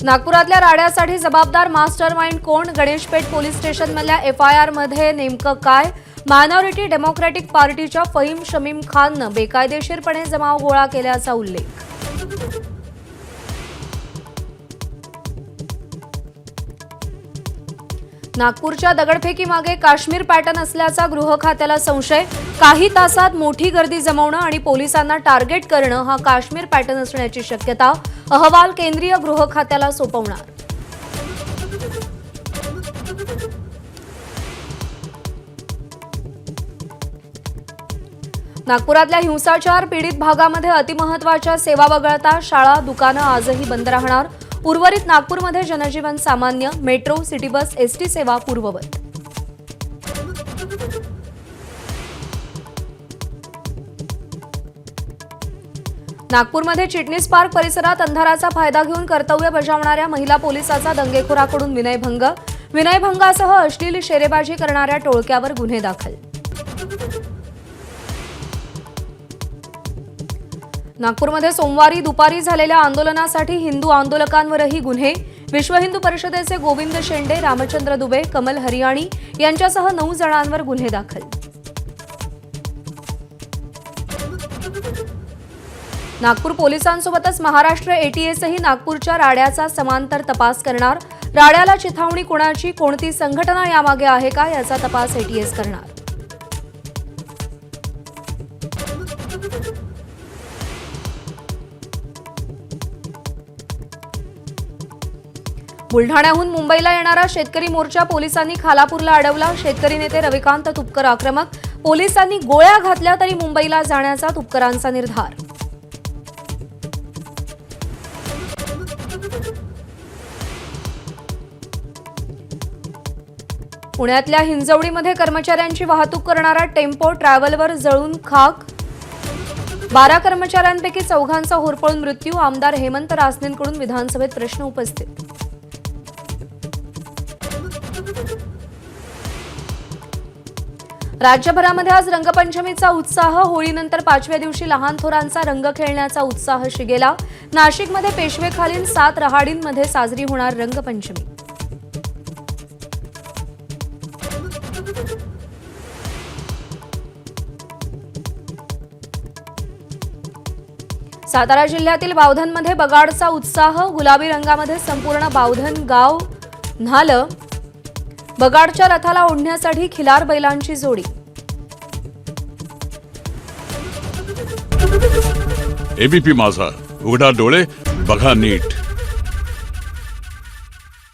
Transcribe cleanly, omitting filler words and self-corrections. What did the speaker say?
नागपुरातल्या राड्यासाठी जबाबदार मास्टरमाइंड कोण? गणेशपेठ पोलीस स्टेशनमधल्या एफआयआर मध्ये नेमकं काय? मायनॉरिटी डेमोक्रॅटिक पार्टीच्या फहीम शमीम खाननं बेकायदेशीरपणे जमाव गोळा केल्याचा उल्लेख. नागपूरच्या दगडफेकीमागे काश्मीर पॅटर्न असल्याचा गृह खात्याला संशय. काही तासात मोठी गर्दी जमवणं आणि पोलिसांना टार्गेट करणं हा काश्मीर पॅटर्न असण्याची शक्यता. अहवाल केंद्रीय गृह खात्याला सोपवणार. नागपुरातल्या हिंसाचार पीडित भागामध्ये अतिमहत्वाच्या सेवा वगळता शाळा दुकानं आजही बंद राहणार. उर्वरित नागपूरमध्ये जनजीवन सामान्य. मेट्रो, सिटी बस, एसटी सेवा पूर्ववत. नागपूरमध्ये चिटणीस पार्क परिसरात अंधाराचा फायदा घेऊन कर्तव्य बजावणाऱ्या महिला पोलिसाचा दंगेखोराकडून विनयभंग. विनयभंगासह अश्लील शेरेबाजी करणाऱ्या टोळक्यावर गुन्हे दाखल. नागपूरमध्ये सोमवारी दुपारी झालेल्या आंदोलनासाठी हिंदू आंदोलकांवरही गुन्हे. विश्व हिंदू परिषदेचे गोविंद शेंडे, रामचंद्र दुबे, कमल हरियाणी यांच्यासह 9 जणांवर गुन्हे दाखल. नागपूर पोलिसांसोबतच महाराष्ट्र एटीएसही नागपूरच्या राड्याचा समांतर तपास करणार. राड्याला चिथावणी कोणाची, कोणती संघटना यामागे आहे का, याचा तपास एटीएस करणार. बुलढाण्याहून मुंबईला येणारा शेतकरी मोर्चा पोलिसांनी खालापूरला अडवला. शेतकरी नेते रविकांत तुपकर आक्रमक. पोलिसांनी गोळ्या घातल्या तरी मुंबईला जाण्याचा तुपकरांचा निर्धार. पुण्यातल्या हिंजवडीमध्ये कर्मचाऱ्यांची वाहतूक करणारा टेम्पो ट्रॅव्हलवर जळून खाक. 12 कर्मचाऱ्यांपैकी 4घांचा होरपळून मृत्यू. आमदार हेमंत रासनेंकडून विधानसभेत प्रश्न उपस्थित. राज्यभरामध्ये आज रंगपंचमीचा उत्साह. होळीनंतर 5व्या दिवशी लहान थोरांचा रंग खेळण्याचा उत्साह शिगेला. नाशिकमध्ये पेशवेखालील 7 रहाडींमध्ये साजरी होणार रंगपंचमी. सातारा जिल्ह्यातील बावधनमध्ये बगाडचा उत्साह. गुलाबी रंगामध्ये संपूर्ण बावधन गाव न्हालं. बगाडच्या रथाला ओढण्यासाठी खिलार बैलांची जोडी. एबीपी माझा, उघडा डोळे बघा नीट.